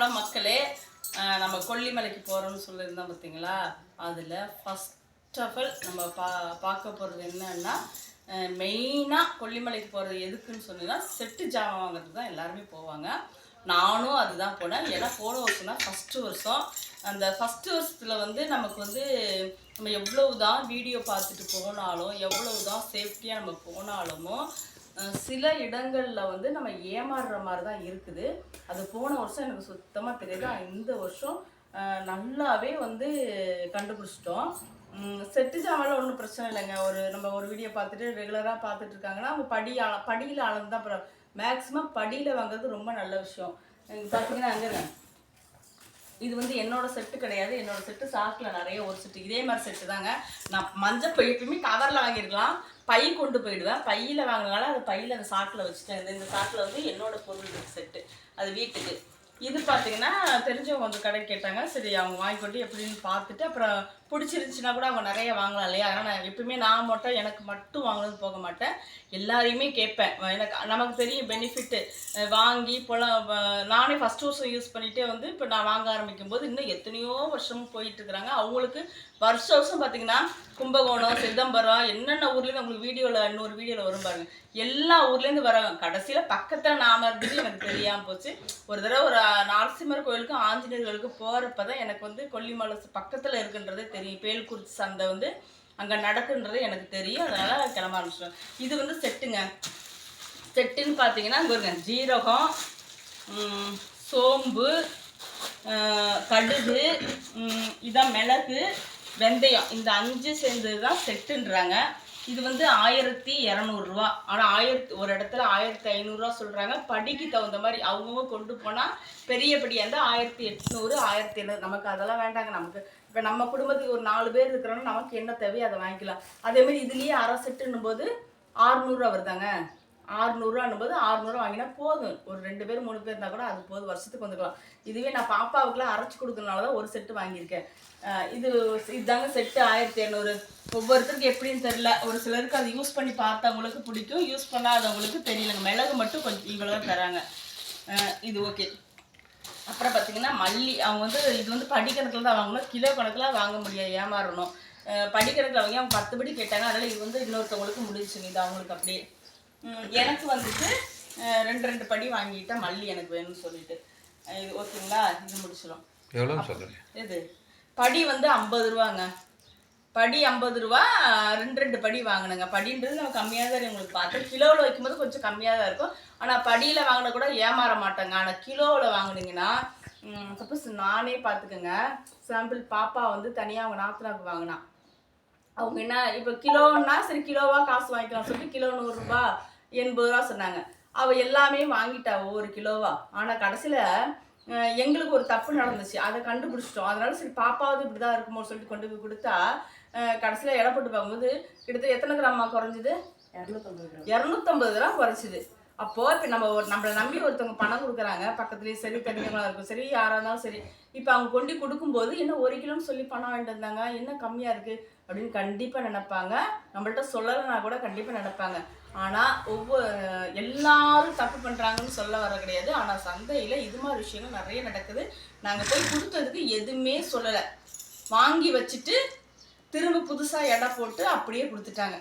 Hello மக்களே, நம்ம கொல்லிமலைக்கு போகிறோம்னு சொல்லியிருந்தோம் பார்த்தீங்களா? அதில் ஃபஸ்ட் ஆஃப் ஆல் நம்ம பார்க்க போகிறது என்னன்னா, மெயினாக கொல்லிமலைக்கு போகிறது எதுக்குன்னு சொன்னீங்கன்னா, செட்டு ஜாமான் வாங்குறதுக்கு தான் எல்லாருமே போவாங்க. நானும் அதுதான் போனேன். ஏன்னா போன வருஷம் தான் ஃபஸ்ட்டு வருஷம். அந்த ஃபஸ்ட்டு வருஷத்தில் வந்து நமக்கு வந்து நம்ம எவ்வளவு தான் வீடியோ பார்த்துட்டு போனாலும், எவ்வளவு தான் சேஃப்டியாக நம்ம போனாலுமோ, சில இடங்களில் வந்து நம்ம ஏமாறுற மாதிரி தான் இருக்குது. அது போன வருஷம் எனக்கு சுத்தமாக தெரியுது. இந்த வருஷம் நல்லாவே வந்து கண்டுபிடிச்சிட்டோம். செட்டு ஜாமான்லாம் ஒன்றும் பிரச்சனை இல்லைங்க. நம்ம ஒரு வீடியோ பார்த்துட்டு ரெகுலராக பார்த்துட்டு இருக்காங்கன்னா அவங்க படியில் அளந்து தான் அப்புறம் மேக்ஸிமம் படியில் வாங்குறது ரொம்ப நல்ல விஷயம். பார்த்தீங்கன்னா அங்கே இது வந்து என்னோட செட்டு கிடையாது. என்னோட செட்டு சாக்கில் நிறைய ஒரு செட்டு இதே மாதிரி செட்டு தாங்க. நான் மஞ்சள் பை எப்பயுமே கவரில் வாங்கியிருக்கலாம், பை கொண்டு போயிடுவேன். பையில் வாங்கினால அது பையில் அந்த சாக்கில் வச்சுட்டேன். இந்த சாக்கில் வந்து என்னோட பொருள் செட்டு அது வீட்டுக்கு. இது பார்த்தீங்கன்னா தெரிஞ்சவங்க வந்து கடை கேட்டாங்க. சரி அவங்க வாங்கிக்கொண்டு எப்படின்னு பார்த்துட்டு அப்புறம் பிடிச்சிருந்துச்சின்னா கூட அவங்க நிறைய வாங்கலாம் இல்லையா? அதனால் நான் எப்பவுமே எனக்கு மட்டும் வாங்கணும்னு போக மாட்டேன். எல்லாரையுமே கேட்பேன். நமக்கு தெரியும் பெனிஃபிட்டு. வாங்கி நானே ஃபஸ்ட் வருஷம் யூஸ் பண்ணிகிட்டே வந்து இப்போ நான் வாங்க ஆரம்பிக்கும் போது இன்னும் எத்தனையோ வருஷமும் போயிட்டுருக்குறாங்க. அவங்களுக்கு வருஷம் பார்த்தீங்கன்னா கும்பகோணம், சிதம்பரம், என்னென்ன ஊர்லேருந்து உங்களுக்கு இன்னொரு வீடியோவில் வரும் பாருங்க. எல்லா ஊர்லேருந்து வராங்க. கடைசியில் பக்கத்தில் நாம இருந்தது எனக்கு தெரியாமல் போச்சு. ஒரு தடவை ஒரு நரசிம்மர் கோயிலுக்கும் ஆஞ்சநேயர் கோயிலுக்கும் போகிறப்ப தான் எனக்கு வந்து கொல்லிமலை பக்கத்தில் இருக்குன்றதே தெரியும். பேல்குறிச்சி சந்தை வந்து அங்கே நடக்குன்றது எனக்கு தெரியும். அதனால் கிளம்ப ஆரம்பிச்சிட்டோம். இது வந்து செட்டுங்க. செட்டுன்னு பார்த்தீங்கன்னா இங்கே வருங்க, ஜீரகம், சோம்பு, கடுகு, இதான் மிளகு, வெந்தயம், இந்த 5 சேர்ந்தது தான் செட்டுன்றாங்க. இது வந்து 1200 ரூபா. ஆனால் ஒரு இடத்துல 1500 சொல்கிறாங்க. படிக்கு தகுந்த மாதிரி அவங்கவுங்க கொண்டு போனால் பெரிய படியாக இருந்தால் 1800, 1700. நமக்கு அதெல்லாம் வேண்டாங்க. நமக்கு இப்போ நம்ம குடும்பத்துக்கு ஒரு 4 பேர் இருக்கிறோன்னா நமக்கு என்ன தேவையோ அதை வாங்கிக்கலாம். அதேமாதிரி இதுலேயே அரை செட்டுன்னும் போது 600 வருதாங்க. 600 600 வாங்கினா போதும். ஒரு 2 பேர் 3 பேர் இருந்தால் கூட அது போதும், வருஷத்துக்கு வந்துக்கலாம். இதுவே நான் பாப்பாவுக்குலாம் அரைச்சி கொடுக்கறனால தான் ஒரு செட்டு வாங்கியிருக்கேன். இதுதாங்க செட்டு 1200. ஒவ்வொருத்தருக்கு எப்படின்னு தெரியல. ஒரு சிலருக்கு அது யூஸ் பண்ணி பார்த்தவங்களுக்கு பிடிக்கும், யூஸ் பண்ணாதவங்களுக்கு தெரியலங்க. மிளகு மட்டும் கொஞ்சம் இவ்வளோ தராங்க. இது ஓகே. அப்புறம் பார்த்தீங்கன்னா மல்லி. அவங்க வந்து இது வந்து படிக்கணக்கில் தான் வாங்கணும், கிலோ கணக்கில் வாங்க முடியாது, ஏமாறணும். படிக்கணக்கில் அவங்க 10 படி கேட்டாங்க. அதனால் இது வந்து இன்னொருத்தவங்களுக்கு முடிஞ்சுங்க. இது அவங்களுக்கு அப்படியே. எனக்கு வந்துட்டு 2 படி வாங்கிட்டேன். மல்லி எனக்கு வேணும்னு சொல்லிட்டு. இது ஓகேங்களா? இது முடிச்சிடும். எவ்வளோ சொல்லுங்க? இது படி வந்து 50 ரூபாங்க. படி 50 ரூபா. 2 படி வாங்கினுங்க. படின்றது நம்ம கம்மியாக தான் உங்களுக்கு பார்த்தேன். கிலோவில் வைக்கும்போது கொஞ்சம் கம்மியாக தான் இருக்கும். ஆனால் படியில் வாங்கினா கூட ஏமாற மாட்டாங்க. ஆனால் கிலோவில் வாங்கினீங்கன்னா சப்போஸ் நானே பார்த்துக்கோங்க. சாம்பிள் பாப்பா வந்து தனியாக அவங்க நாத்தனாக்கு வாங்கினா அவங்க என்ன இப்போ கிலோன்னா சரி கிலோவாக காசு வாங்கிக்கலாம் சொல்லிட்டு கிலோ 100 ரூபா 80 ரூபா சொன்னாங்க. அவள் எல்லாமே வாங்கிட்டா ஒவ்வொரு கிலோவா. ஆனால் கடைசியில் எங்களுக்கு ஒரு தப்பு நடந்துச்சு. அதை கண்டுபிடிச்சிட்டோம். அதனால சரி பாப்பாவது இப்படி தான் இருக்குமோ சொல்லிட்டு கொண்டு போய் கொடுத்தா கடைசியில் எடை போட்டு பார்க்கும்போது கிட்டத்தட்ட எத்தனை கிராமா குறைஞ்சிது? 250 கிராம் குறைச்சிது. அப்போது இப்போ நம்மளை நம்பி ஒருத்தவங்க பணம் கொடுக்குறாங்க. பக்கத்துலேயும் சரி தெரிஞ்சவங்களாக இருக்கும் சரி யாராக இருந்தாலும் சரி. இப்போ அவங்க கொண்டு கொடுக்கும்போது என்ன 1 கிலோன்னு சொல்லி பணம் வாங்கிட்டு இருந்தாங்க, என்ன கம்மியாக இருக்குது அப்படின்னு கண்டிப்பாக நினைப்பாங்க. நம்மள்ட்ட சொல்லலைன்னா கூட கண்டிப்பாக நினைப்பாங்க. ஆனால் எல்லாரும் தப்பு பண்ணுறாங்கன்னு சொல்ல வர கிடையாது. ஆனால் சந்தையில் இது மாதிரி விஷயங்கள் நிறைய நடக்குது. நாங்கள் போய் கொடுத்ததுக்கு எதுவுமே சொல்லலை. வாங்கி வச்சுட்டு திரும்ப புதுசாக எடை போட்டு அப்படியே கொடுத்துட்டாங்க.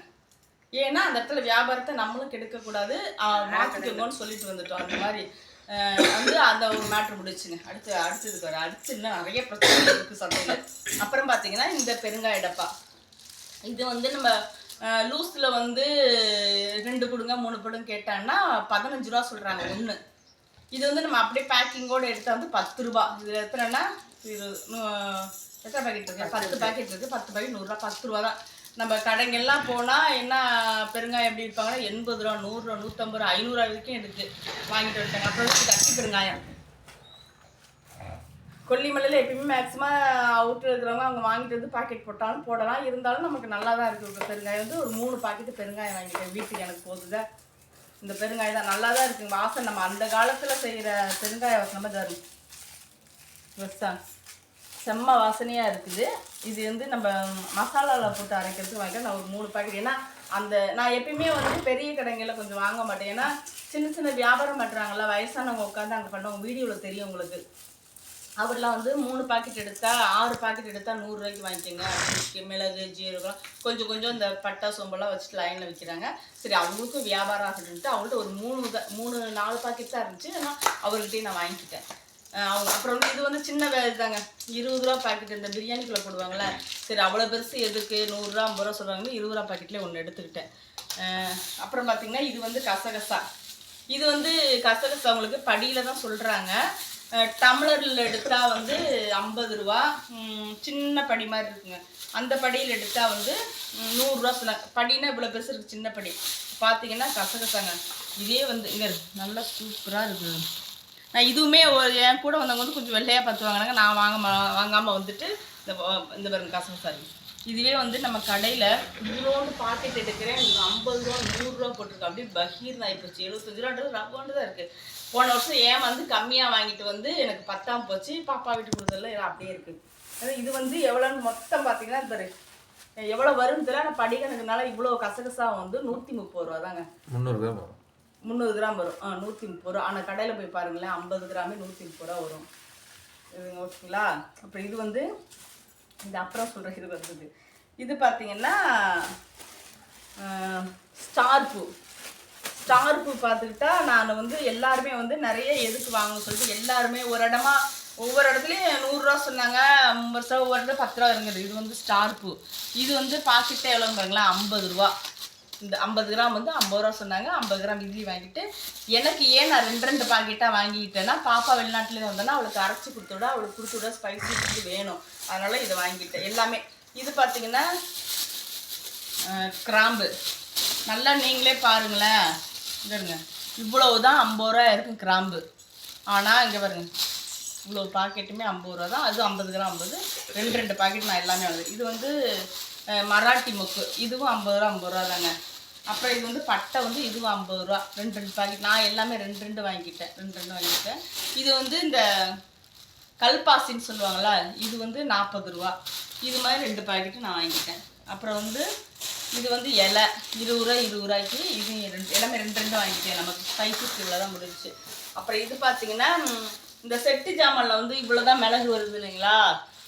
ஏன்னா அந்த இடத்துல வியாபாரத்தை நம்மளும் கெடுக்கக்கூடாது, மாற்றிக்கோங்கன்னு சொல்லிட்டு வந்துட்டோம். அந்த மாதிரி வந்து அந்த ஒரு மேட்ரு முடிச்சுங்க. அடுத்ததுக்கு வர அடுத்து இன்னும் நிறைய பிரச்சனை இருக்குது சந்தையில். அப்புறம் பார்த்தீங்கன்னா இந்த பெருங்காய டப்பா. இது வந்து நம்ம லூஸில் வந்து 2 கொடுங்க 3 கொடுங்க கேட்டாங்கன்னா 15 ரூபா சொல்கிறாங்க ஒன்று. இது வந்து நம்ம அப்படியே பேக்கிங்கோடு எடுத்தால் வந்து 10 ரூபா. இதில் எத்தனைன்னா எத்தனை பேக்கெட் இருக்குது? 10 பேக்கெட் இருக்குது. 10 பேக்கெட் 100 ரூபா, 10 ரூபா தான். நம்ம கடைங்கெல்லாம் போனால் என்ன பெருங்காயம் எப்படி இருப்பாங்கன்னா 80 ரூபா, 100 ரூபா, 150 ரூபா, 500 ரூபா வரைக்கும் இருக்குது. வாங்கிட்டு வந்துட்டாங்க. அப்புறம் கட்டி பெருங்காயம். கொல்லிமலையில் எப்பயுமே மேக்ஸிமம் அவுட்டில் இருக்கிறவங்க அவங்க வாங்கிட்டு வந்து பாக்கெட் போட்டாலும் போடலாம். இருந்தாலும் நமக்கு நல்லா தான் இருக்குது. பெருங்காயம் வந்து ஒரு 3 பாக்கெட்டு பெருங்காயம் வாங்கிட்டேன். வீட்டுக்கு எனக்கு போகுது இந்த பெருங்காயம் தான். நல்லா தான் இருக்குங்க. வாசனை நம்ம அந்த காலத்தில் செய்கிற பெருங்காய வாசனை தான் இருக்கும். பெஸ்ட்டாக செம்ம வாசனையாக இருக்குது. இது வந்து நம்ம மசாலாவில் போட்டு அரைக்கிறதுக்கு வாங்கிட்டேன். நான் ஒரு 3 பாக்கெட். ஏன்னா நான் எப்பயுமே வந்து பெரிய கடைங்களில் கொஞ்சம் வாங்க மாட்டேன். ஏன்னா சின்ன சின்ன வியாபாரம் பண்ணுறாங்களா, வயசானவங்க உட்காந்து அங்கே பண்ணுவாங்க. வீடியோவில் தெரியும் உங்களுக்கு. அவர்லாம் வந்து 3 பாக்கெட் எடுத்தால் 6 பாக்கெட் எடுத்தால் 100 ரூபாய்க்கு வாங்கிக்கோங்க. மிளகு ஜீரகம் கொஞ்சம் கொஞ்சம் இந்த பட்டை சோம்பெல்லாம் வச்சுட்டு லைனில் விற்கிறாங்க. சரி அவங்களுக்கும் வியாபாரம் ஆகட்டுன்ட்டு அவங்கள்ட்ட ஒரு 4 பாக்கெட் தான் இருந்துச்சு. ஆனால் அவர்கிட்டையும் நான் வாங்கிக்கிட்டேன். அவங்க அப்புறம் வந்து இது வந்து சின்ன இதுதாங்க, 20 ரூபா பாக்கெட் இந்த பிரியாணிக்குள்ளே போடுவாங்களே. சரி அவ்வளோ பெருசு எதுக்கு 100 ரூபா 50 ரூபா சொல்கிறாங்க, 20 ரூபா பாக்கெட்லேயே ஒன்று எடுத்துக்கிட்டேன். அப்புறம் பார்த்திங்கன்னா இது வந்து கசகசா. இது வந்து கசகசா உங்களுக்கு படியில் தான் சொல்கிறாங்க. டம்ளரில் எடுத்தால் வந்து 50 ரூபா, சின்ன படி மாதிரி இருக்குங்க. அந்த படியில் எடுத்தால் வந்து 100 ரூபா சொன்னாங்க. படினா இவ்வளோ பெருசு இருக்குது, சின்ன படி. பார்த்தீங்கன்னா கசகசாங்க. இதே வந்து இங்கே நல்லா சூப்பராக இருக்குது. நான் இதுவுமே என் கூட வந்தவங்க வந்து கொஞ்சம் வெள்ளையாக பார்த்து வாங்கினாங்க. நான் வாங்காமல் வந்துட்டு இந்த பாருங்க கசகசா. இதுவே வந்து நம்ம கடையில் இவ்வளோண்டு பாக்கெட் எடுக்கிறேன், 50 ரூபா 100 ரூபா போட்டிருக்கு. அப்படியே பகீர் ஆகிப்போச்சு. 75 ரூபான்றது ரவ்வாண்டு தான் இருக்குது. போன வருஷம் ஏன் வந்து கம்மியாக வாங்கிட்டு வந்து எனக்கு பத்தாமல் போச்சு. பாப்பா வீட்டு கொடுத்ததில்ல அப்படியே இருக்குது. அதாவது இது வந்து எவ்வளோன்னு மொத்தம் பார்த்தீங்கன்னா பாரு எவ்வளோ வரும்னு தெரியல. ஆனால் படிக்கணுக்குனால இவ்வளோ கசகசா வந்து 130 ரூபா தாங்க. 300 கிராம் வரும். 300 கிராம் வரும். 130 ரூபா. ஆனால் கடையில் போய் பாருங்களேன், 50 கிராமே 130 ரூபா வரும். இதுங்க ஓகேங்களா. அப்புறம் இது வந்து இந்த அப்புறம் சொல்கிற இது வருது. இது பார்த்தீங்கன்னா ஸ்டார் பூ. ஸ்டார் பூ பார்த்துக்கிட்டா நான் வந்து எல்லாருமே வந்து நிறைய எதுக்கு வாங்கணும்னு சொல்லிட்டு எல்லாருமே ஒரு இடமா ஒவ்வொரு இடத்துலையும் 100 ரூபா சொன்னாங்க, 50 ரூபா, ஒவ்வொரு இடத்துல 10 ரூபா இருங்குது. இது வந்து ஸ்டார் பூ. இது வந்து பாக்கெட்டே எவ்வளோன்னு பாருங்களேன், 50 ரூபா. இந்த 50 கிராம் வந்து 50 ரூபா சொன்னாங்க. 50 கிராம் இட்லி வாங்கிட்டு எனக்கு ஏன் நான் 2 பாக்கெட்டாக வாங்கிக்கிட்டேன்னா, பாப்பா வெளிநாட்டிலே வந்தேன்னா அவளுக்கு அரைச்சி கொடுத்துவிட, அவளுக்கு கொடுத்துவிட ஸ்பைசி ஃபுட்டு வேணும். அதனால் இதை வாங்கிட்டேன் எல்லாமே. இது பார்த்திங்கன்னா கிராம்பு. நல்லா நீங்களே பாருங்களேன், இங்கேருங்க இவ்வளவு தான் 50 ரூபா இருக்கும் கிராம்பு. ஆனால் இங்கே பாருங்க இவ்வளோ பாக்கெட்டுமே 50 ரூபா தான். அது 50 கிராம் 50, 2 பாக்கெட் நான் எல்லாமே வருது. இது வந்து மராட்டி மொக்கு. இதுவும் 50 ரூபா 50 ரூபா தாங்க. அப்புறம் இது வந்து பட்டை வந்து இதுவும் 50 ரூபா. 2 பாக்கெட் நான் எல்லாமே 2 வாங்கிக்கிட்டேன். 2 வாங்கிக்கிட்டேன். இது வந்து இந்த கல்பாசின்னு சொல்லுவாங்களா, இது வந்து 40 ரூபா. இது மாதிரி 2 பாக்கெட்டு நான் வாங்கிக்கிட்டேன். அப்புறம் வந்து இது வந்து இலை 20 ரூபா 20 ரூபாய்க்கு. இது எல்லாமே 2 வாங்கிட்டேன். நமக்கு ஸ்பைசஸ் இவ்வளோ தான் முடிஞ்சிச்சு. அப்புறம் இது பார்த்தீங்கன்னா இந்த செட்டு ஜாமானில் வந்து இவ்வளோ தான் மிளகு வருது இல்லைங்களா.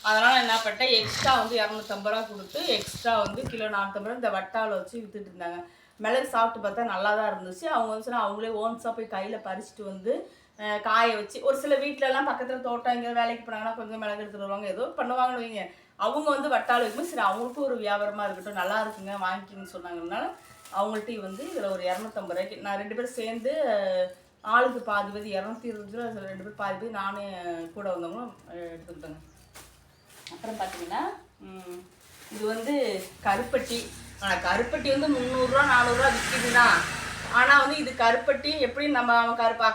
அதனால் என்ன பண்ணிட்டேன், எக்ஸ்ட்ரா வந்து 250 ரூபா கொடுத்து எக்ஸ்ட்ரா வந்து கிலோ 450 ரூபா இந்த வட்டாவில் வச்சு விற்றுட்டு இருந்தாங்க. மிளகு சாப்பிட்டு பார்த்தா நல்லா தான் இருந்துச்சு. அவங்க வந்து சொன்னால் அவங்களே ஓன்ஸாக போய் கையில் பறிச்சுட்டு வந்து காய வச்சு, ஒரு சில வீட்டிலலாம் பக்கத்தில் தோட்டம் எங்கேயாவது வேலைக்கு போனாங்கன்னா கொஞ்சம் மிளகு எடுத்துகிட்டு வருவாங்க, ஏதோ பண்ணுவாங்கன்னு வைங்க. அவங்க வந்து வட்டால் வைக்கும்போது சரி அவங்களுக்கும் ஒரு வியாபாரமாக இருக்கட்டும், நல்லா இருக்குங்க வாங்கிக்கிங்கன்னு சொன்னாங்கனால அவங்கள்ட்ட வந்து இதில் ஒரு 250 ரூபாய்க்கு நான் 2 பேரும் சேர்ந்து ஆளுக்கு பாதி பாதி 220 ரூபா 2 பேர் பாதி பாதி நானே கூட வந்தவங்களும் எடுத்துக்கிட்டேங்க. அப்புறம் பார்த்தீங்கன்னா இது வந்து கருப்பட்டி. ஆனால் கருப்பட்டி வந்து 300 ரூபா 400 ரூபா விற்கிதுன்னா, ஆனால் வந்து இது கருப்பட்டி எப்படி நம்ம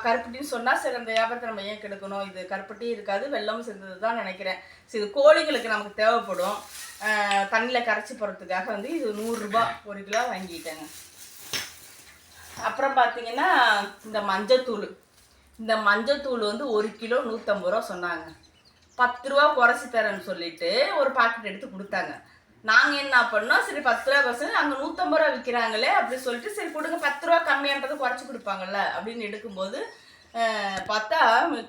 கருப்பட்டின்னு சொன்னால் சரி அந்த வியாபாரத்தை நம்ம ஏன் கெடுக்கணும். இது கருப்பட்டி இருக்காது, வெல்லமும் சேர்ந்தது தான் நினைக்கிறேன். சரி இது கோழிகளுக்கு நமக்கு தேவைப்படும், தண்ணியில் கரைச்சி போகிறதுக்காக வந்து இது 100 ரூபா 1 கிலோ வாங்கிட்டேங்க. அப்புறம் பார்த்தீங்கன்னா இந்த மஞ்சத்தூள். இந்த மஞ்சத்தூள் வந்து 1 கிலோ 150 ரூபா சொன்னாங்க. 10 ரூபா குறைச்சி தரேன்னு சொல்லிட்டு ஒரு பாக்கெட் எடுத்து கொடுத்தாங்க. நாங்கள் என்ன பண்ணோம், சரி 10 ரூபா குறைச்சி அங்கே 150 ரூபா விற்கிறாங்களே அப்படின்னு சொல்லிட்டு சரி கொடுங்க 10 ரூபா கம்மியானது குறைச்சி கொடுப்பாங்கல்ல அப்படின்னு எடுக்கும்போது பார்த்தா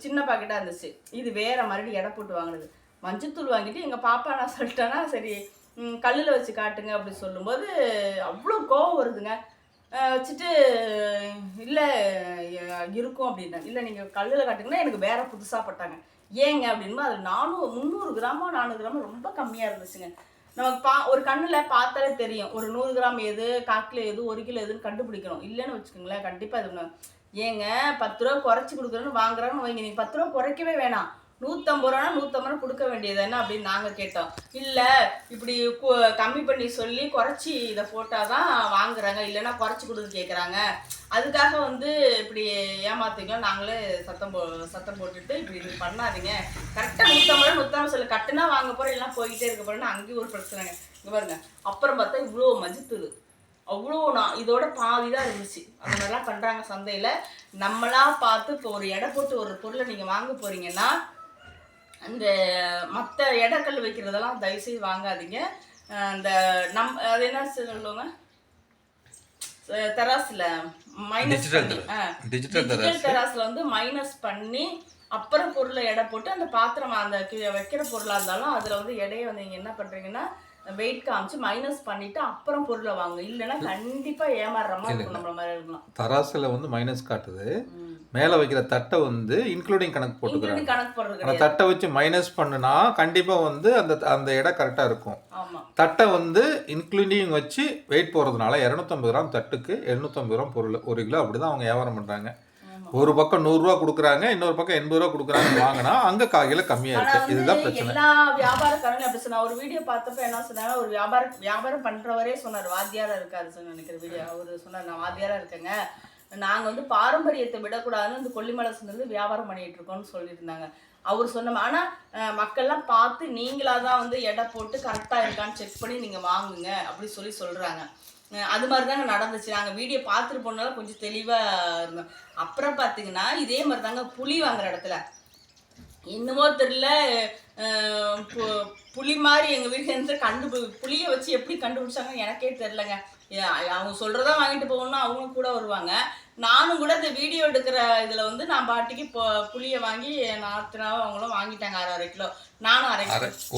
சின்ன பாக்கெட்டாக இருந்துச்சு. இது வேறு மறுபடியும் எடை போட்டு வாங்கினது. மஞ்சத்தூள் வாங்கிட்டு எங்கள் பாப்பா நான் சொல்லிட்டேன்னா சரி கல்லில் வச்சு காட்டுங்க அப்படின்னு சொல்லும்போது அவ்வளோ கோவம் வருதுங்க. வச்சுட்டு இல்லை இருக்கும் அப்படின்னா, இல்லை நீங்கள் கல்லில் காட்டுங்கன்னா எனக்கு வேறு புதுசாக பட்டாங்க. ஏங்க அப்படின்போ அது 300 கிராமோ 400 கிராமோ ரொம்ப கம்மியாக இருந்துச்சுங்க. நமக்கு ஒரு கண்ணில் பார்த்தாலே தெரியும் ஒரு 100 கிராம் எது, 1/4 கிலோ எது, 1 கிலோ எதுன்னு கண்டுபிடிக்கணும். இல்லைன்னு வச்சுக்கோங்களேன் கண்டிப்பாக இது ஏங்க 10 ரூபா குறைச்சி கொடுக்குறேன்னு வாங்குறான்னு வைங்க, நீங்கள் 10 ரூபா குறைக்கவே வேணாம், 150 ரூபானா 150 ரூபா கொடுக்க வேண்டியது என்ன அப்படின்னு நாங்கள் கேட்டோம். இல்லை இப்படி கம்மி பண்ணி சொல்லி குறைச்சி இதை போட்டால் தான் வாங்குறாங்க, இல்லைன்னா குறைச்சி கொடுத்து கேட்குறாங்க, அதுக்காக வந்து இப்படி ஏமாத்திக்கலாம் நாங்களே சத்தம் போட்டுட்டு இப்படி இது பண்ணாதீங்க, கரெக்டாக 150 ரூபா 150 சொல்லி கட்டுனா வாங்க போகிறோம், எல்லாம் போய்கிட்டே இருக்க போகிறேன்னு அங்கேயும் ஒரு பிரச்சனைங்க. இங்கே பாருங்க. அப்புறம் பார்த்தா இவ்வளோ மஜித்தூள் அவ்வளோ இதோட பாதி தான் இருந்துச்சு. அந்த மாதிரிலாம் பண்ணுறாங்க சந்தையில். நம்மளாக பார்த்து இப்போ ஒரு எடை போட்டு ஒரு பொருளை நீங்கள் வாங்க போகிறீங்கன்னா அந்த மற்ற எடைக்கல் வைக்கிறதெல்லாம் தயவுசெய்து வாங்காதீங்க. அந்த அது என்ன சொல்லுவாங்க தெராஸில் மைனஸ் பண்ணி டிஜிட்டல் தெராஸில் வந்து மைனஸ் பண்ணி அப்புறம் பொருளை எடை போட்டு அந்த பாத்திரம் அந்த வைக்கிற பொருளாக இருந்தாலும் அதில் வந்து எடையை வந்து நீங்கள் என்ன பண்ணுறீங்கன்னா வெயிட் காமிச்சு மைனஸ் பண்ணிட்டு அப்புறம் பொருளை வாங்க. இல்லைன்னா கண்டிப்பாக ஏமாறுற மாதிரி இருக்கும். நம்மள மாதிரி இருக்கலாம். தராசில் வந்து மைனஸ் காட்டுது, மேலே வைக்கிற தட்டை வந்து இன்க்ளூடிங் கணக்கு போட்டுக்கிறாங்க. கணக்கு போடுறது அந்த தட்டை வச்சு மைனஸ் பண்ணுனா கண்டிப்பாக வந்து அந்த எடை கரெக்டாக இருக்கும். ஆமாம். தட்டை வந்து இன்க்ளூடிங் வச்சு வெயிட் போடுறதுனால 250 கிராம் தட்டுக்கு 750 கிராம் பொருள் 1 கிலோ. அப்படி தான் அவங்க வியாபாரம் பண்ணுறாங்க. ஒரு பக்கம் 100 ரூபா கொடுக்குறாங்க, இன்னொரு பக்கம் 80 ரூபா கொடுக்குறாங்க. வாங்கினா அங்கே காய்கறி கம்மியாக இருக்கு. இதுதான் பிரச்சனை. எல்லா வியாபாரக்காரங்களும் அப்படி சொன்னா. ஒரு வீடியோ பார்த்தப்ப என்ன சொன்னாங்க, ஒரு வியாபாரம் பண்றவரே சொன்னார், வாத்தியாரா இருக்காரு நினைக்கிற வீடியோ. அவரு சொன்னார், நான் வாத்தியாரா இருக்கேங்க, நாங்க வந்து பாரம்பரியத்தை விடக்கூடாதுன்னு இந்த கொல்லிமலை வந்து வியாபாரம் பண்ணிட்டு இருக்கோம்னு சொல்லியிருந்தாங்க. அவர் சொன்ன. ஆனா மக்கள்லாம் பார்த்து நீங்களாதான் வந்து எடை போட்டு கரெக்டா இருக்கான்னு செக் பண்ணி நீங்க வாங்குங்க அப்படி சொல்றாங்க. அது மாதிரி தாங்க நடந்துச்சு. நாங்கள் வீடியோ பார்த்துட்டு போனாலும் கொஞ்சம் தெளிவாக இருந்தோம். அப்புறம் பார்த்தீங்கன்னா இதே மாதிரி தாங்க புளி வாங்குற இடத்துல என்னமோ தெரியல, புளி மாதிரி எங்கள் வீட்டில் இருந்து புளியை வச்சு எப்படி கண்டுபிடிச்சாங்கன்னு எனக்கே தெரிலங்க. அவங்க சொல்கிறதா வாங்கிட்டு போகணும்னா அவங்க கூட வருவாங்க. நானும் கூட இந்த வீடியோ எடுக்கிற இதில் வந்து நான் பாட்டிக்கு இப்போ புளியை வாங்கி நாத்தினாவும் அவங்களும் வாங்கிட்டாங்க 1/2 கிலோ. நானும்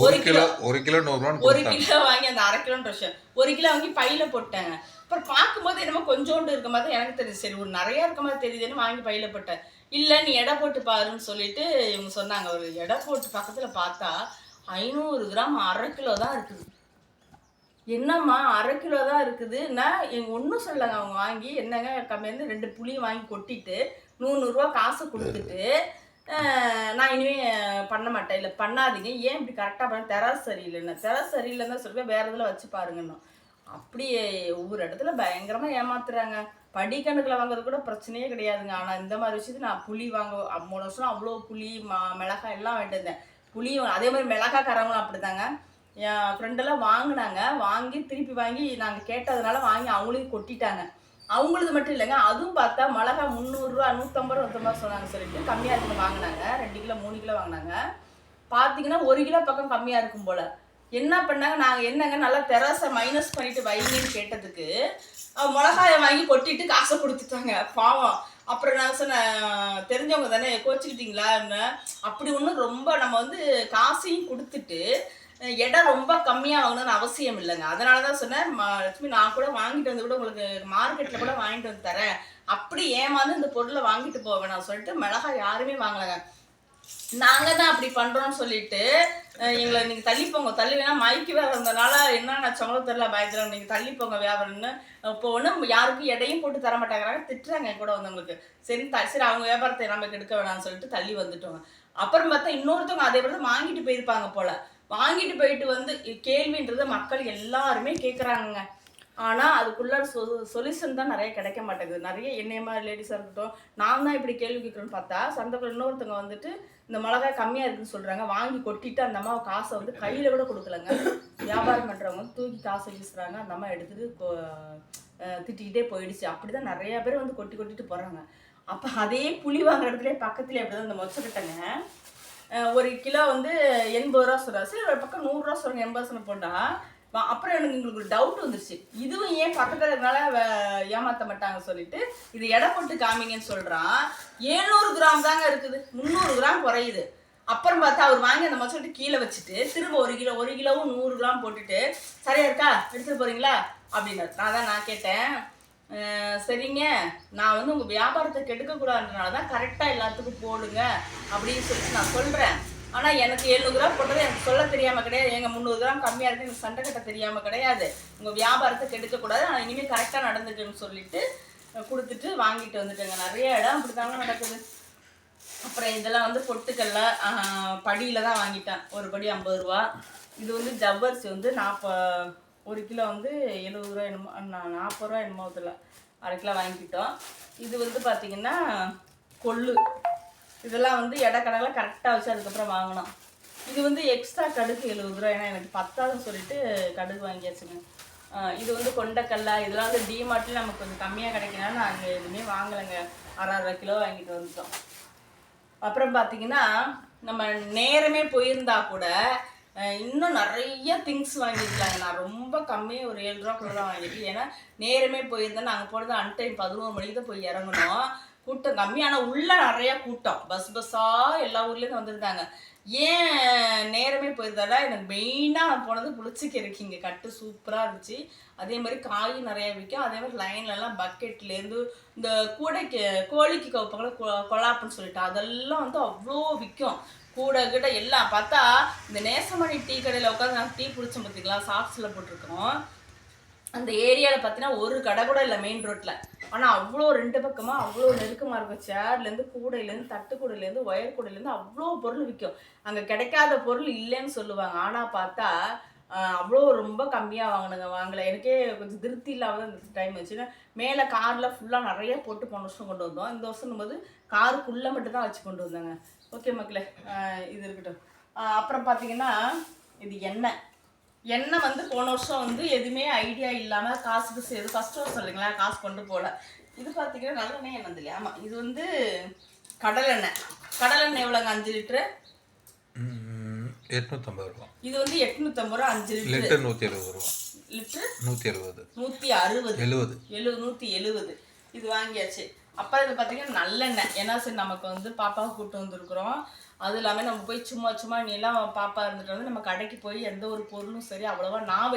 1 கிலோ வாங்கி அந்த 1/2 கிலோன்ற விஷயம் 1 கிலோ வாங்கி பையில போட்டேங்க. அப்புறம் பார்க்கும்போது என்னமோ கொஞ்சோண்டு இருக்க மாதிரி எனக்கு தெரியுது. சரி, ஒரு நிறையா இருக்க மாதிரி தெரியுதுன்னு வாங்கி பையில போட்டேன். இல்லை, நீ எடை போட்டு பாருன்னு சொல்லிட்டு இவங்க சொன்னாங்க. ஒரு எடை போட்டு பக்கத்தில் பார்த்தா 500 கிராம் 1/2 கிலோ தான் இருக்குது. என்னம்மா 1/2 கிலோ தான் இருக்குதுன்னா எங்கள் ஒன்றும் சொல்லலைங்க. அவங்க வாங்கி என்னங்க கம்மியாக 2 புளி வாங்கி கொட்டிட்டு 100 ரூபா காசு கொடுத்துட்டு நான் இனிமேல் பண்ண மாட்டேன். இல்லை பண்ணாதீங்க, ஏன் இப்படி கரெக்டாக பண்ண, தெராசு சரியில்லைன்னு தான் சொல்லுவேன், வேறு இதில் வச்சு பாருங்கன்னு. அப்படியே ஒவ்வொரு இடத்துல பயங்கரமாக ஏமாத்துறாங்க. படிக்கணக்கில் வாங்குறது கூட பிரச்சனையே கிடையாதுங்க. ஆனால் இந்த மாதிரி விஷயத்துக்கு நான் புளி வாங்க 3 வருஷம் அவ்வளோ புளி மிளகாய் எல்லாம் வாங்கிட்டு இருந்தேன். புளி அதே மாதிரி மிளகாக்காரங்களும் அப்படி தாங்க. என் ஃப்ரெண்டெல்லாம் வாங்கினாங்க, வாங்கி திருப்பி வாங்கி நாங்கள் கேட்டதுனால வாங்கி அவங்களையும் கொட்டிட்டாங்க. அவங்களது மட்டும் இல்லைங்க, அதுவும் பார்த்தா மிளகா 300 ரூபா 150 ரூபா 150 சொன்னாங்க சொல்லிட்டு கம்மியாக இருக்குன்னு வாங்கினாங்க. 2 கிலோ 3 கிலோ வாங்கினாங்க. பார்த்தீங்கன்னா 1 கிலோ பக்கம் கம்மியாக இருக்கும் போல். என்ன பண்ணாங்க, நாங்கள் என்னங்க நல்லா தெராசை மைனஸ் பண்ணிட்டு வைங்கன்னு கேட்டதுக்கு மிளகாயை வாங்கி கொட்டிட்டு காசை கொடுத்துட்டாங்க. பாவம். அப்புறம் நான் சொன்னேன், தெரிஞ்சவங்க தானே கோச்சிக்கிட்டீங்களான்னு. அப்படி ஒன்றும் ரொம்ப நம்ம வந்து காசையும் கொடுத்துட்டு இடம் ரொம்ப கம்மியாக வாங்கணும்னு அவசியம் இல்லைங்க. அதனால தான் சொன்னேன், லட்சுமி நான் கூட வாங்கிட்டு வந்து கூட உங்களுக்கு மார்க்கெட்டில் கூட வாங்கிட்டு வந்து தரேன், அப்படி ஏமாந்து இந்த பொருளை வாங்கிட்டு போவேன் நான் சொல்லிட்டு மிளகாய் யாருமே வாங்கலைங்க. நாங்கள் தான் அப்படி பண்ணுறோன்னு சொல்லிட்டு எங்களை நீங்கள் தள்ளிப்போங்க, தள்ளி வேணா மைக்கு வேறு இருந்ததுனால என்ன நினச்சவங்களும் தெரியல, பயத்தில் நீங்கள் தள்ளிப்போங்க வியாபாரம்னு. இப்போ ஒன்றும் யாருக்கும் எடையும் போட்டு தர மாட்டேங்கிறாங்க, திட்டுறாங்க கூட வந்தவங்களுக்கு. சரி அவங்க வியாபாரத்தை நமக்கு எடுக்க வேணாம்னு சொல்லிட்டு தள்ளி வந்துட்டோங்க. அப்புறம் பார்த்தா இன்னொருத்தவங்க அதே மாதிரி வாங்கிட்டு போயிருப்பாங்க போல். வாங்கிட்டு போயிட்டு வந்து கேள்வின்றதை மக்கள் எல்லாருமே கேட்குறாங்க. ஆனால் அதுக்குள்ள சொல்யூஷன் தான் நிறைய கிடைக்க மாட்டேங்குது. நிறைய என்னைய மாதிரி லேடிஸாக இருக்கட்டும், நான் தான் இப்படி கேள்வி கேட்குறேன்னு பார்த்தா சந்தைக்குள்ள இன்னொருத்தவங்க வந்துட்டு இந்த மிளகாய் கம்மியாக இருக்குன்னு சொல்கிறாங்க, வாங்கி கொட்டிட்டு அந்த அம்மா காசை வந்து கையில் கூட கொடுக்கலங்க. வியாபாரம் பண்ணுறவங்க தூக்கி காசை வீசுகிறாங்க, அந்த அம்மா எடுத்துகிட்டு திட்டிக்கிட்டே போயிடுச்சு. அப்படி தான் நிறையா பேர் வந்து கொட்டிட்டு போகிறாங்க. அப்போ அதே புளி வாங்குற இடத்துல பக்கத்துலேயே அப்படி தான் இந்த மொச்சக்கட்டைங்க 1 கிலோ வந்து 80 ரூபா சொல்கிறா. சரி, ஒரு பக்கம் 100 ரூபா சொல்லுங்க, 80 போட்டால். அப்புறம் எங்களுக்கு ஒரு டவுட் வந்துருச்சு, இதுவும் ஏன் பக்கத்தில் இருக்கிறனால ஏமாற்ற மாட்டாங்க சொல்லிட்டு இது எடை போட்டு காமிங்கன்னு சொல்கிறான். 700 கிராம் தாங்க இருக்குது, 300 கிராம் குறையுது. அப்புறம் பார்த்தா அவர் வாங்கி அந்த மொச்சக்கட்டை கீழே வச்சுட்டு திரும்ப 1 கிலோவும் 100 கிராம் போட்டுட்டு சரியா இருக்கா எடுத்துகிட்டு போகிறீங்களா அப்படின்னாரு. நான் கேட்டேன், சரிங்க, நான் வந்து உங்கள் வியாபாரத்தை கெடுக்கக்கூடாதுன்றனால தான் கரெக்டாக எல்லாத்துக்கும் போடுங்க அப்படின்னு சொல்லிட்டு நான் சொல்கிறேன். ஆனால் எனக்கு 700 கிராம் போட்டது எனக்கு சொல்ல தெரியாமல் கிடையாது, எங்கள் 300 கிராம் கம்மியாக இருக்குது எனக்கு சண்டை கட்ட தெரியாமல் கிடையாது, உங்கள் வியாபாரத்தை கெடுக்கக்கூடாது, ஆனால் இனிமேல் கரெக்டாக நடந்துட்டுன்னு சொல்லிட்டு கொடுத்துட்டு வாங்கிட்டு வந்துட்டேங்க. நிறைய இடம் அப்படி தாங்க நடக்குது. அப்புறம் இதெல்லாம் வந்து பொட்டுக்கல்ல படியில் தான் வாங்கிட்டேன். ஒரு படி 50 ரூபா. இது வந்து ஜவ்வரிசி வந்து 1 கிலோ வந்து 70 ரூபா என்னமோ, 40 ரூபா என்னமோ இதில் 1/2 கிலோ வாங்கிக்கிட்டோம். இது வந்து பார்த்திங்கன்னா கொள்ளு. இதெல்லாம் வந்து கணக்கில் கரெக்டாக வச்சு அதுக்கப்புறம் வாங்கினோம். இது வந்து எக்ஸ்ட்ரா கடுகு 70 ரூபா, ஏன்னா எனக்கு பத்தாதுன்னு சொல்லிட்டு கடுகு வாங்கியாச்சுங்க. இது வந்து கொண்டைக்கல்ல, இதெல்லாம் வந்து டிமார்ட்லேயும் நமக்கு கொஞ்சம் கம்மியாக கிடைக்கினாலும் நாங்கள் எதுவுமே வாங்கலைங்க. 1/2 கிலோ வாங்கிட்டு வந்துட்டோம். அப்புறம் பார்த்திங்கன்னா நம்ம நேரமே போயிருந்தா கூட இன்னும் நிறைய திங்ஸ் வாங்கியிருக்கலாங்க. நான் ரொம்ப கம்மியாக ஒரு 7 ரூபாக்குள்ள தான் வாங்கியிருக்கேன். ஏன்னா நேரமே போயிருந்தேன். நாங்கள் போகிறது அன்டைம் 11 மணிக்கு தான் போய் இறங்கணும். கூட்டம் கம்மி. ஆனால் உள்ள நிறையா கூட்டம், பஸ்ஸாக எல்லா ஊர்லேருந்து வந்திருந்தாங்க. ஏன் நேரமே போயிருந்தாடா, எனக்கு மெயினாக போனது புளிச்சக்கீரைக்கு. இங்கே கட்டு சூப்பராக இருந்துச்சு. அதே மாதிரி காய் நிறையா விற்கும். அதே மாதிரி லைன்லலாம் பக்கெட்லேருந்து இந்த கூடைக்கு கோழிக்கு கவுப்பாங்கள கொலாப்புன்னு சொல்லிட்டு அதெல்லாம் வந்து அவ்வளோ விற்கும். கூடை கிட்ட எல்லாம் பார்த்தா இந்த நேசமணி டீ கடையில் உட்காந்து நாங்கள் டீ பிடிச்சோம் பார்த்தீங்களா, சாக்ஸில் போட்டிருக்கோம். அந்த ஏரியாவில் பார்த்தீங்கன்னா ஒரு கடை கூட இல்லை மெயின் ரோட்டில். ஆனால் அவ்வளோ 2 பக்கமாக அவ்வளோ நெருக்கமாக இருக்கும். சேர்லேருந்து கூடையிலேருந்து தட்டு கூடையிலேருந்து ஒயர் கூடையிலேருந்து அவ்வளோ பொருள் விற்கும். அங்கே கிடைக்காத பொருள் இல்லைன்னு சொல்லுவாங்க. ஆனால் பார்த்தா அவ்வளோ ரொம்ப கம்மியாக வாங்கலை. எனக்கே கொஞ்சம் திருப்தி இல்லாமல் இந்த டைம் வச்சுன்னா மேலே காரில் ஃபுல்லாக நிறைய போட்டு போன வருஷம் கொண்டு வந்தோம். இந்த வருஷம் போது காருக்குள்ளே மட்டும் தான் வச்சு கொண்டு வந்தாங்க. ஓகே மக்களே, இது இருக்கட்டும். அப்புறம் பார்த்தீங்கன்னா இது எண்ணெய் வந்து போன வருஷம் வந்து எதுவுமே ஐடியா இல்லாமல் காசுக்கு செய்யுது. ஃபஸ்ட் வருஷம் இல்லைங்களா, காசு கொண்டு போகல. இது பார்த்தீங்கன்னா நல்லெண்ணெய் எண்ணெய் இல்லையா? ஆமாம், இது வந்து கடலெண்ணெய் எவ்வளோங்க? 5 லிட்டரு 850 ரூபா. இது வந்து 850 ரூபா 5 லிட்டர் 170 ரூபா. லிட்டரு 170 170 இது வாங்கியாச்சு. அப்புறம் இது பார்த்தீங்கன்னா நல்லெண்ணெய். ஏன்னா சரி நமக்கு வந்து பாப்பாவை கூப்பிட்டு வந்துருக்குறோம். அது இல்லாமல் நம்ம போய் சும்மா நீலாம் பாப்பா இருந்துட்டு வந்து நம்ம கடைக்கு போய் எந்த ஒரு பொருளும் சரி அவ்வளோவா நான்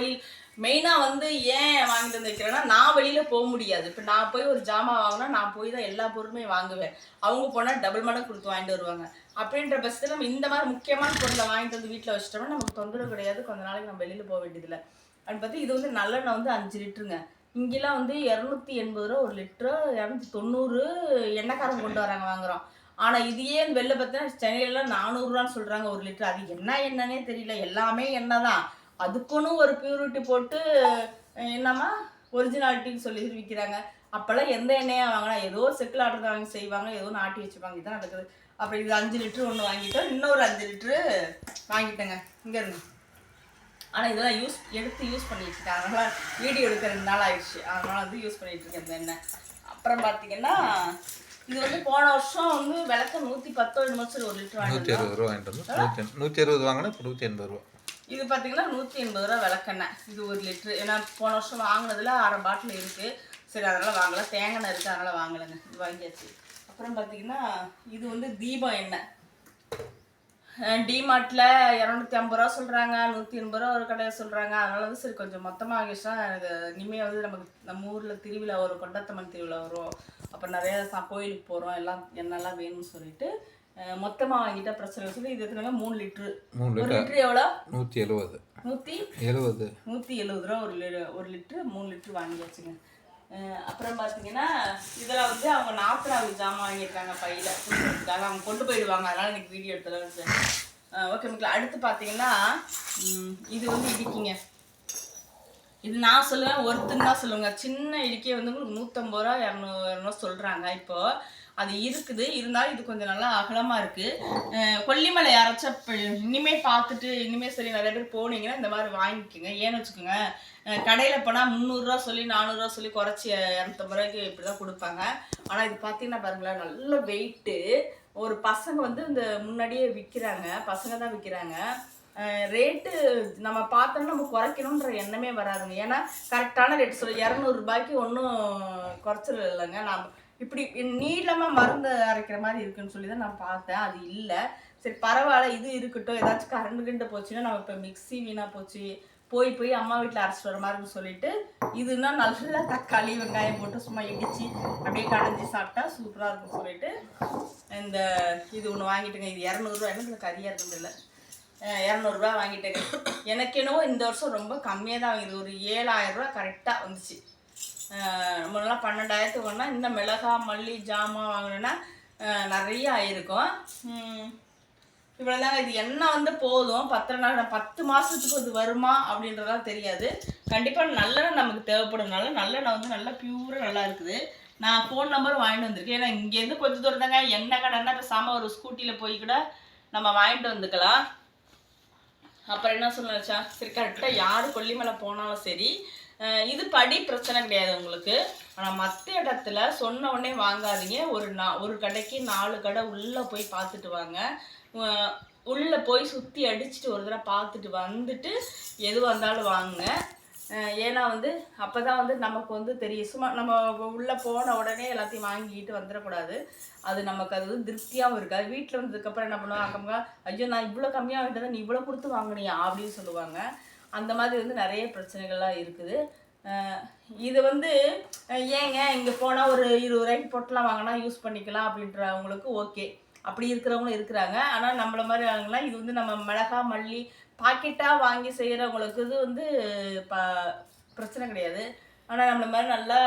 மெயினாக வந்து ஏன் வாங்கிட்டு வந்து வைக்கிறேன்னா, நான் வெளியில் போக முடியாது. இப்போ நான் போய் ஒரு ஜாமான் வாங்கினா நான் போய் தான் எல்லா பொருளுமே வாங்குவேன். அவங்க போனால் டபுள் மடங்கு கொடுத்து வாங்கிட்டு வருவாங்க. அப்படின்ற பட்சத்தில் நம்ம இந்த மாதிரி முக்கியமான பொருளை வாங்கிட்டு வந்து வீட்டில் வச்சிட்டோம்னா நமக்கு தொந்தரவு கிடையாது. கொஞ்ச நாளைக்கு நம்ம வெளியில் போக வேண்டியதில்லை. அப்படின்னு பார்த்து இது வந்து நல்லெண்ணெய் வந்து 5 லிட்டருங்க. இங்கெல்லாம் வந்து 280 ரூபா 1 லிட்டரு, 290 எண்ணெய்க்காரங்க கொண்டு வராங்க வாங்குகிறோம். ஆனால் இது ஏன் வெளில பார்த்தீங்கன்னா சென்னையிலலாம் 400 ரூபான்னு சொல்கிறாங்க 1 லிட்டரு. அது என்னன்னே தெரியல. எல்லாமே எண்ணெய் தான். அதுக்குன்னு ஒரு பியூரிட்டி போட்டு என்னம்மா ஒரிஜினாலிட்டின்னு சொல்லி விற்கிறாங்க. அப்போல்லாம் எந்த எண்ணெயாக வாங்கினா ஏதோ செக்கில் ஆட்டுறதை வாங்கி செய்வாங்க, ஏதோ நாட்டி வச்சுப்பாங்க. இதுதான் நடக்குது. அப்புறம் இது 5 லிட்டரு ஒன்று வாங்கிட்டோம், இன்னொரு 5 லிட்டரு வாங்கிட்டேங்க இங்கே இருந்து. ஆனால் இதெல்லாம் எடுத்து யூஸ் பண்ணிட்டு இருக்கேன். அதனால் வீடியோ எடுக்க 2 நாள் ஆயிடுச்சு. அதனால் வந்து யூஸ் பண்ணிகிட்டு இருக்கேன் இந்த எண்ணெய். அப்புறம் பார்த்தீங்கன்னா இது வந்து போன வருஷம் வந்து விளக்க 110 வருஷம் 1 லிட்டர் வாங்கிட்டு 160 ரூபா வாங்கிட்டு வந்து 160 வாங்கினா 180 ரூபா. இது பார்த்தீங்கன்னா 180 ரூபா விளக்கெண்ணெய். இது 1 லிட்டரு. ஏன்னா போன வருஷம் வாங்கினதுல 1/2 பாட்டில் இருக்குது. சரி அதனால் வாங்கலாம். தேங்காய் இருக்குது அதனால் வாங்கலைங்க. இது வாங்கியாச்சு. அப்புறம் பார்த்தீங்கன்னா இது வந்து தீபம் எண்ணெய். டிமார்ட்டில் 250 ரூபா சொல்கிறாங்க, 180 ரூபா ஒரு கடையை சொல்கிறாங்க. அதனால வந்து சரி கொஞ்சம் மொத்தமாக வாங்கிச்சுன்னா எனக்கு இனிமேல் வந்து நமக்கு நம்ம ஊரில் திருவிழா வரும், கொண்டத்தம்மன் திருவிழா வரும். அப்போ நிறையா கோயிலுக்கு போகிறோம், எல்லாம் எண்ணெய்லாம் வேணும்னு சொல்லிட்டு மொத்தமாக வாங்கிட்டா பிரச்சனை சொல்லி இது எத்தனை 3 லிட்டரு. 1 லிட்டரு எவ்வளோ? 170 ரூபா ஒரு லிட்டரு. 3 லிட்டரு வாங்கியாச்சுங்க. அப்புறம் பார்த்தீங்கன்னா இதில் வந்து அவங்க 40 ஜாமான் வாங்கியிருக்காங்க பையில் கொடுக்குறதுக்காக. அவங்க கொண்டு போயிடுவாங்க. அதனால் எனக்கு வீடியோ எடுத்துலாம். ஓகே மக்கள், அடுத்து பார்த்தீங்கன்னா இது வந்து இடிக்கிங்க. இது நான் சொல்லுவேன் ஒருத்தன்னு தான் சொல்லுவாங்க. சின்ன இடிக்கையை வந்து உங்களுக்கு 150 ரூபா 200 சொல்கிறாங்க. இப்போது அது இருக்குது. இருந்தாலும் இது கொஞ்சம் நல்லா அகலமாக இருக்குது. கொல்லிமலை யாராச்சும் இனிமேல் பார்த்துட்டு இனிமேல் சரி நிறைய பேர் போனீங்கன்னா இந்த மாதிரி வாங்கிக்கோங்க. ஏன்னு வச்சுக்கோங்க, கடையில் போனால் 300 ரூபா சொல்லி 400 ரூபா சொல்லி குறைச்சி 250 ரூபாய்க்கு இப்படி தான் கொடுப்பாங்க. ஆனால் இது பார்த்தீங்கன்னா பாருங்களேன், நல்ல வெயிட்டு. ஒரு பசங்க வந்து இந்த முன்னாடியே விற்கிறாங்க, பசங்க தான் விற்கிறாங்க. ரேட்டு நம்ம பார்த்தோம்னா நம்ம குறைக்கணுன்ற எண்ணமே வராதுங்க. ஏன்னா கரெக்டான ரேட்டு சொல்லி 200 ரூபாய்க்கு ஒன்றும் குறைச்சல் இல்லைங்க. நான் இப்படி நீளமாக மருந்து அரைக்கிற மாதிரி இருக்குன்னு சொல்லி தான் நான் பார்த்தேன். அது இல்லை. சரி பரவாயில்ல, இது இருக்கட்டும். ஏதாச்சும் கரண்டு போச்சுன்னா நம்ம இப்போ மிக்ஸி வீணாக போச்சு, போய் அம்மா வீட்டில் அரைச்சிட்டு வர மாதிரின்னு சொல்லிட்டு இதுனா நல்லா தக்காளி வெங்காயம் போட்டு சும்மா இடித்து அப்படியே கடைஞ்சி சாப்பிட்டா சூப்பராக இருக்குன்னு சொல்லிட்டு இந்த இது ஒன்று வாங்கிட்டுங்க. இது 200 ரூபா. எனக்கு கறியாக இருக்குது இல்லை, 200 ரூபா வாங்கிட்டேங்க. எனக்கு என்னவோ இந்த வருஷம் ரொம்ப கம்மியாக தான் வாங்கிது. ஒரு 7000 ரூபா கரெக்டாக வந்துச்சு. முன்னெல்லாம் 12,000 ஒன்றா. இந்த மிளகா மல்லி ஜாமான் வாங்கினேன்னா நிறைய ஆயிருக்கும். இவ்வளோதாங்க. இது எண்ணெய் வந்து போதும் 10 மாதத்துக்கு இது வருமா அப்படின்றதெல்லாம் தெரியாது. கண்டிப்பாக நல்லெண்ணெய் நமக்கு தேவைப்படுறதுனால நல்லெண்ணெய் வந்து நல்லா பியூராக நல்லா இருக்குது. நான் ஃபோன் நம்பர் வாங்கிட்டு வந்திருக்கேன். ஏன்னா இங்கேருந்து கொஞ்சம் தூரம் தாங்க எண்ணெய் கடைன்னா பேசாமல் ஒரு ஸ்கூட்டியில் போய் கூட நம்ம வாங்கிட்டு வந்துக்கலாம். அப்புறம் என்ன சொல்லுச்சா, சரி கரெக்டாக யார் கொல்லிமலை போனாலும் சரி இது படி பிரச்சனை கிடையாது உங்களுக்கு. ஆனால் மற்ற இடத்துல சொன்ன உடனே வாங்காதீங்க. ஒரு கடைக்கு 4 கடை உள்ளே போய் பார்த்துட்டு வாங்க. உள்ளே போய் சுற்றி அடிச்சுட்டு ஒரு தடவை பார்த்துட்டு வந்துட்டு எது வந்தாலும் வாங்குங்க. ஏன்னா வந்து அப்போ தான் வந்து நமக்கு வந்து தெரியும். சும்மா நம்ம உள்ளே போன உடனே எல்லாத்தையும் வாங்கிட்டு வந்துடக்கூடாது. அது நமக்கு அது வந்து திருப்தியாகவும் இருக்காது. வீட்டில் வந்ததுக்கப்புறம் என்ன பண்ணுவாங்க, அக்கம்மா ஐயோ நான் இவ்வளோ கம்மியாக வாங்கிட்டதை நீ இவ்வளோ கொடுத்து வாங்கினியா அப்படின்னு சொல்லுவாங்க. அந்த மாதிரி வந்து நிறைய பிரச்சனைகள்லாம் இருக்குது. இது வந்து ஏங்க இங்கே போனால் ஒரு 20 ரூபாய்க்கு பொட்டலாம் வாங்கினா யூஸ் பண்ணிக்கலாம் அப்படின்றவங்களுக்கு ஓகே, அப்படி இருக்கிறவங்களும் இருக்கிறாங்க. ஆனால் நம்மள மாதிரி ஆளுங்களாம் இது வந்து நம்ம மிளகா மல்லி பாக்கெட்டாக வாங்கி செய்கிறவங்களுக்கு இது வந்து பிரச்சனை கிடையாது. ஆனால் நம்மள மாதிரி நல்லா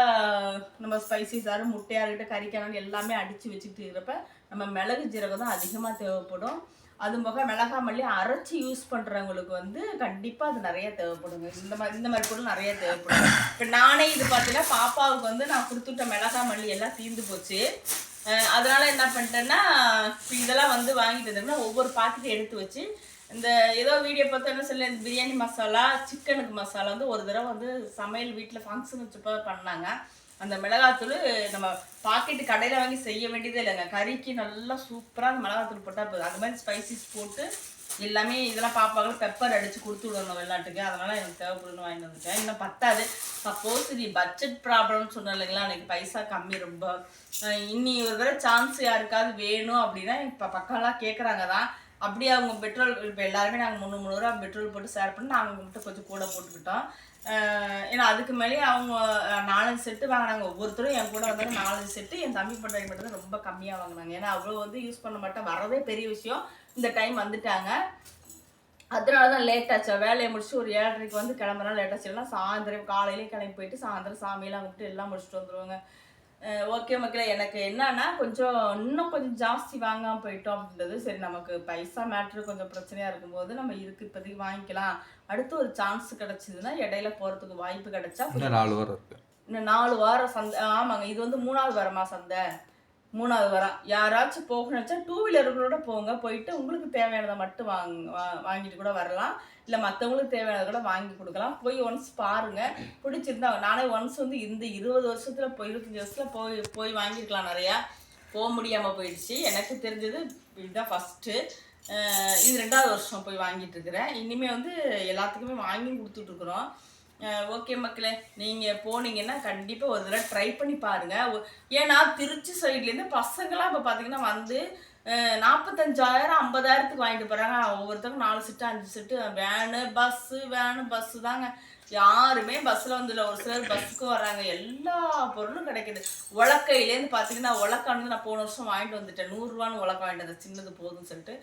நம்ம ஸ்பைசிஸாக முட்டையாக இருக்கட்டும் கறிக்கான எல்லாமே அடித்து வச்சுக்கிட்டு இருக்கிறப்ப நம்ம மிளகு ஜீரகம் தான் அதிகமாக தேவைப்படும். அது போக மிளகா மல்லி அரைச்சி யூஸ் பண்ணுறவங்களுக்கு வந்து கண்டிப்பாக அது நிறைய தேவைப்படுங்க. இந்த மாதிரி பொருள் நிறைய தேவைப்படும். இப்போ நானே இது பார்த்தீங்கன்னா பாப்பாவுக்கு வந்து நான் கொடுத்துட்ட மிளகா மல்லி எல்லாம் தீர்ந்து போச்சு. அதனால் என்ன பண்ணிட்டேன்னா இப்போ இதெல்லாம் வந்து வாங்கிட்டு வந்தோம்னா ஒவ்வொரு பாக்கெட்டும் எடுத்து வச்சு இந்த ஏதோ வீடியோ பார்த்தா என்ன சொல்ல இந்த பிரியாணி மசாலா சிக்கனுக்கு மசாலா வந்து ஒரு தடவை வந்து சமையல் வீட்டில் ஃபங்க்ஷன் வச்சப்போ பண்ணாங்க. அந்த மிளகாத்தூள் நம்ம பாக்கெட்டு கடையில் வாங்கி செய்ய வேண்டியதே இல்லைங்க. கறிக்கு நல்லா சூப்பராக அந்த மிளகாத்தூள் போட்டால் போதும். அது மாதிரி ஸ்பைசிஸ் போட்டு எல்லாமே இதெல்லாம் பாப்பாக்கள் பெப்பர் அடித்து கொடுத்து விடணும் வெளிநாட்டுக்கு. அதனால் எனக்கு தேவைப்படுன்னு வாங்கிட்டு வந்துட்டேன். இன்னும் பத்தாது. சப்போஸ் இது பட்ஜெட் ப்ராப்ளம்னு சொன்னேன் இல்லைங்களா, எனக்கு பைசா கம்மி ரொம்ப. இன்னி ஒரு தடவை சான்ஸ் யாருக்காவது வேணும் அப்படின்னா இப்போ பக்கம்லாம் கேட்குறாங்க தான். அப்படியே அவங்க பெட்ரோல் இப்போ எல்லாருமே நாங்கள் 300 ரூபா பெட்ரோல் போட்டு ஷேர் பண்ணி நாங்கள் மட்டும் கொஞ்சம் கூட போட்டுக்கிட்டோம். ஏன்னா அதுக்கு மேலே அவங்க 4 செட்டு வாங்கினாங்க. ஒவ்வொருத்தரும் என் கூட வந்தாங்க 4 செட்டு. என் தம்பி பண்ணுறவங்க மட்டும் தான் ரொம்ப கம்மியாக வாங்கினாங்க. ஏன்னா அவ்வளோ வந்து யூஸ் பண்ண மாட்டேன், வரதே பெரிய விஷயம். இந்த டைம் வந்துட்டாங்க, அதனால தான் லேட் ஆச்சு. வேலையை முடிச்சு ஒரு 7:30 வந்து கிளம்புறா லேட் ஆச்சு. எல்லாம் சாயந்தரம் காலையிலே கிளம்பி போயிட்டு சாயந்தரம் சாமியெல்லாம் கும்பிட்டு எல்லாம் முடிச்சுட்டு வந்துடுவாங்க. ஓகே மக்களே, எனக்கு என்னன்னா இன்னும் கொஞ்சம் ஜாஸ்தி வாங்காமல் போயிட்டோம் அப்படின்றது. சரி, நமக்கு பைசா மேட்ரு கொஞ்சம் பிரச்சனையாக இருக்கும்போது நம்ம இப்போதைக்கு வாங்கிக்கலாம். அடுத்து ஒரு சான்ஸ் கிடச்சிதுன்னா இடையில போகிறதுக்கு வாய்ப்பு கிடைச்சா இன்னும் 4 வாரம் இருக்குது. இன்னும் 4 வாரம் சந்தை. ஆமாங்க, இது வந்து 3வது வாரமா சந்தை? 3வது வாரம். யாராச்சும் போகணும்னு வச்சா 2 வீலர்களோட போங்க. போயிட்டு உங்களுக்கு தேவையானதை மட்டும் வாங்கிட்டு கூட வரலாம். இல்லை மற்றவங்களுக்கு தேவையானதை கூட வாங்கி கொடுக்கலாம். போய் ஒன்ஸ் பாருங்கள், பிடிச்சிருந்தா. நானே ஒன்ஸ் வந்து இந்த 20 வருஷத்தில் 25 வருஷத்தில் போய் வாங்கியிருக்கலாம். நிறையா போக முடியாமல் போயிடுச்சு. எனக்கு தெரிஞ்சது இதுதான் ஃபஸ்ட்டு. இது 2வது வருஷம் போய் வாங்கிட்டு இருக்கிறேன். இனிமேல் வந்து எல்லாத்துக்குமே வாங்கி கொடுத்துட்ருக்குறோம். ஓகே மக்களே, நீங்கள் போனீங்கன்னா கண்டிப்பாக ஒரு தடவை ட்ரை பண்ணி பாருங்கள். ஏன்னா திருச்சி சைட்லேருந்து பசங்களாம் இப்போ பார்த்தீங்கன்னா வந்து 45,000 50,000க்கு வாங்கிட்டு போகிறாங்க. ஒவ்வொருத்தருக்கும் 4 செட்டு 5 செட்டு. வேனு பஸ்ஸு தாங்க. யாருமே பஸ்ஸில் வந்து இல்லை. ஒரு சிலர் பஸ்ஸுக்கு வராங்க. எல்லா பொருளும் கிடைக்கிது. உலக்கையிலேருந்து பார்த்தீங்கன்னா உலக்காய் வந்து நான் போன வருஷம் வாங்கிட்டு வந்துட்டேன். 100 ரூபான்னு உலக்கை வாங்கிட்டு வந்தேன், சின்னது போதும்னு சொல்லிட்டு.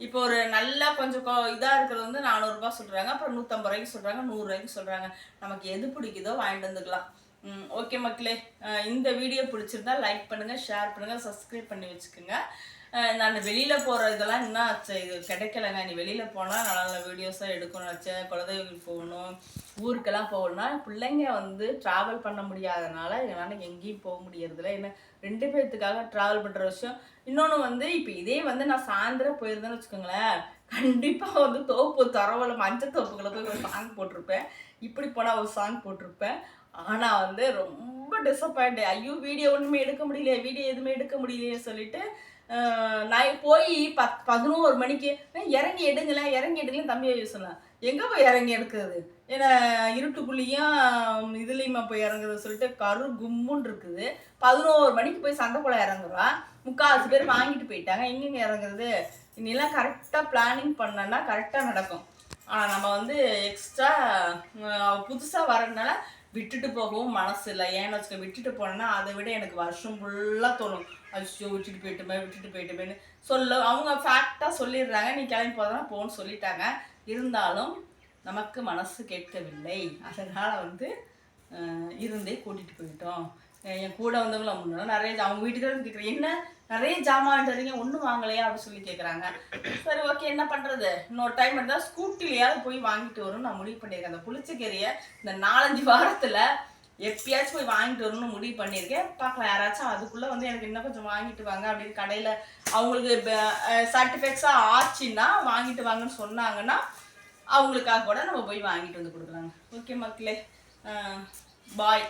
இப்போ ஒரு நல்லா கொஞ்சம் இதாக இருக்கிறது வந்து 400 ரூபா சொல்கிறாங்க. அப்புறம் 150 ரூபாய்க்கு சொல்கிறாங்க, 100 ரூபாய்க்கு சொல்கிறாங்க. நமக்கு எது பிடிக்குதோ வாங்கிட்டு வந்துக்கலாம். ஓகே மக்களே, இந்த வீடியோ பிடிச்சிருந்தா லைக் பண்ணுங்கள், ஷேர் பண்ணுங்கள், சப்ஸ்கிரைப் பண்ணி வச்சுக்கோங்க. நான் வெளியில் போகிற இதெல்லாம் இன்னும் இது கிடைக்கலைங்க. நீ வெளியில் போனால் நல்ல நல்ல வீடியோஸாக எடுக்கணும்னு வச்சேன். குலதெய்வம் போகணும், ஊருக்கெல்லாம் போகணும்னா பிள்ளைங்க வந்து ட்ராவல் பண்ண முடியாதனால என்னால் எங்கேயும் போக முடியறதில்ல. என்ன 2 பேர்த்துக்காக ட்ராவல் பண்ணுற விஷயம். இன்னொன்று வந்து இப்போ இதே வந்து நான் சாயந்தரம் போயிருந்தேன்னு வச்சுக்கோங்களேன், கண்டிப்பாக வந்து தோப்பு தரவலை மஞ்சள் தோப்புகளை போய் ஒரு சாங் போட்டிருப்பேன். இப்படி போனால் ஒரு சாங் போட்டிருப்பேன். ஆனால் வந்து ரொம்ப டிசப்பாயிண்ட். ஐயோ வீடியோ ஒன்றுமே எடுக்க முடியல, வீடியோ எதுவுமே எடுக்க முடியலையே சொல்லிட்டு நான் போய் 11 மணிக்கு இறங்கி எடுங்களேன் தம்பியை சொன்னேன். எங்கே போய் இறங்கி எடுக்கிறது? ஏன்னா இருட்டுக்குள்ளேயும் இதுலேயுமா போய் இறங்குறது சொல்லிட்டு கரு கும்முன்னு இருக்குது. 11 மணிக்கு போய் சந்தைக்குள்ள இறங்குறா. 3/4 பேர் வாங்கிட்டு போயிட்டாங்க. எங்கெங்க இறங்குறது? இன்னெல்லாம் கரெக்டாக பிளானிங் பண்ணோன்னா கரெக்டாக நடக்கும். ஆனால் நம்ம வந்து எக்ஸ்ட்ரா புதுசாக வரதுனால விட்டுட்டு போகவும் மனசு இல்லை. ஏன்னு வச்சுக்க, விட்டுட்டு போனேன்னா அதை விட எனக்கு வருஷம் ஃபுல்லாக தோணும், ஐயோ விட்டுட்டு போயிட்டுமேன்னு அவங்க ஃபேக்டாக சொல்லிடுறாங்க. நீ கிளம்பி போகிறதுனா போன்னு சொல்லிட்டாங்க. இருந்தாலும் நமக்கு மனசு கேட்கவில்லை. அதனால் வந்து இருந்தே கூட்டிகிட்டு போயிட்டோம். என் கூட வந்தவங்கள முன்னாடி நிறைய அவங்க வீட்டுக்கு கேட்குறேன், என்ன நிறைய ஜாமான் தரீங்க ஒன்றும் வாங்கலையா அப்படின்னு சொல்லி கேட்குறாங்க. சரி ஓகே, என்ன பண்ணுறது, இன்னொரு டைம் இருந்தால் ஸ்கூட்டிலையாவது போய் வாங்கிட்டு வரும் நான் முடிவு பண்ணியிருக்கேன். அந்த புளிச்சக்கீரையை இந்த 4-5 வாரத்தில் எப்பயாச்சும் போய் வாங்கிட்டு வரணும்னு முடிவு பண்ணியிருக்கேன். பார்க்கலாம், யாராச்சும் அதுக்குள்ளே வந்து எனக்கு இன்னும் கொஞ்சம் வாங்கிட்டு வாங்க அப்படின்னு கடையில் அவங்களுக்கு சர்டிஃபிகேட்ஸாக ஆச்சுன்னா வாங்கிட்டு வாங்கன்னு சொன்னாங்கன்னா அவங்களுக்காக கூட நம்ம போய் வாங்கிட்டு வந்து கொடுக்குறாங்க. ஓகே மக்களே, பாய்.